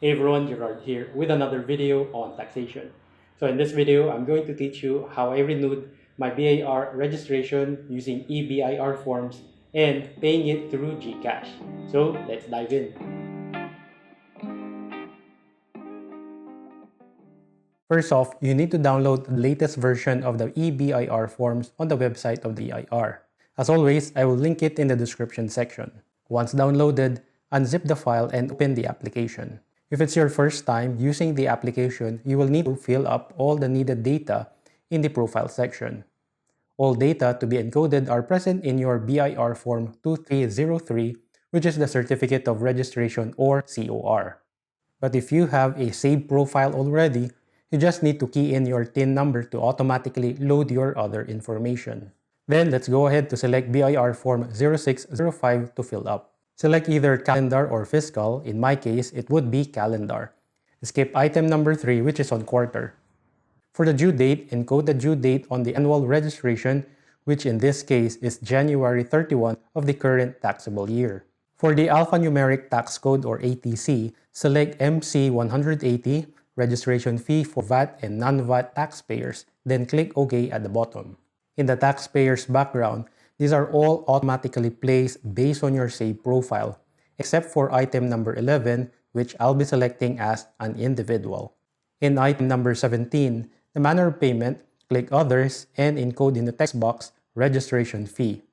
Hey everyone, Gerard here with another video on taxation. So in this video, I'm going to teach you how I renewed my BIR registration using eBIR forms and paying it through GCash. So let's dive in. First off, you need to download the latest version of the eBIR forms on the website of the BIR. As always, I will link it in the description section. Once downloaded, unzip the file and open the application. If it's your first time using the application, you will need to fill up all the needed data in the profile section. All data to be encoded are present in your BIR Form 2303, which is the Certificate of Registration or COR. But if you have a saved profile already, you just need to key in your TIN number to automatically load your other information. Then let's go ahead to select BIR Form 0605 to fill up. Select either calendar or fiscal. In my case, it would be calendar. Skip item number 3, which is on quarter. For the due date, encode the due date on the annual registration, which in this case is January 31 of the current taxable year. For the alphanumeric tax code or ATC, select MC 180, registration fee for VAT and non-VAT taxpayers, then click OK at the bottom. In the taxpayer's background, these are all automatically placed based on your saved profile, except for item number 11, which I'll be selecting as an individual. In item number 17, the manner of payment, click Others and encode in the text box registration fee.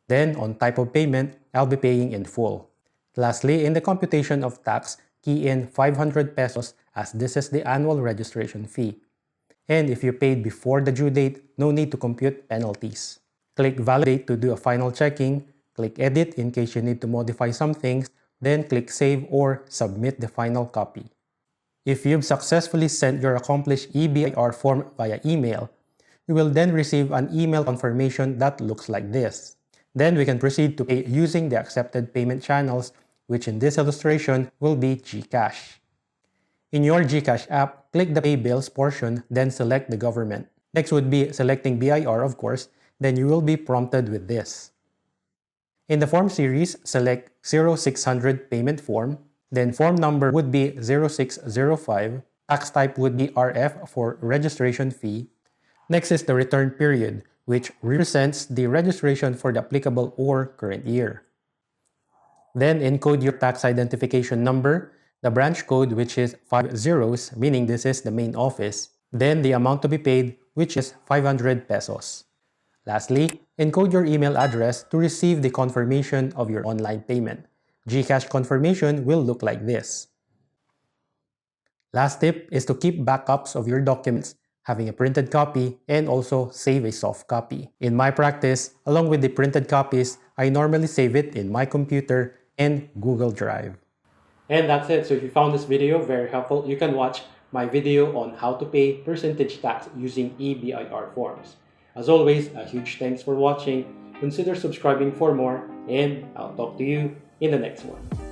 Then on type of payment, I'll be paying in full. Lastly, in the computation of tax, key in 500 pesos as this is the annual registration fee. And if you paid before the due date, no need to compute penalties. Click Validate to do a final checking, click Edit in case you need to modify some things, then click Save or Submit the final copy. If you've successfully sent your accomplished eBIR form via email, you will then receive an email confirmation that looks like this. Then we can proceed to pay using the accepted payment channels, which in this illustration will be GCash. In your GCash app, click the Pay Bills portion, then select the government. Next would be selecting BIR, of course, then you will be prompted with this. In the form series, select 0600 payment form, then form number would be 0605, tax type would be RF for registration fee. Next is the return period, which represents the registration for the applicable or current year. Then encode your tax identification number, the branch code, which is 5 zeros, meaning this is the main office, then the amount to be paid, which is 500 pesos. Lastly, encode your email address to receive the confirmation of your online payment. GCash confirmation will look like this. Last tip is to keep backups of your documents, having a printed copy and also save a soft copy. In my practice, along with the printed copies, I normally save it in my computer and Google Drive. And that's it. So if you found this video very helpful, you can watch my video on how to pay percentage tax using eBIR forms. As always, a huge thanks for watching. Consider subscribing for more, and I'll talk to you in the next one.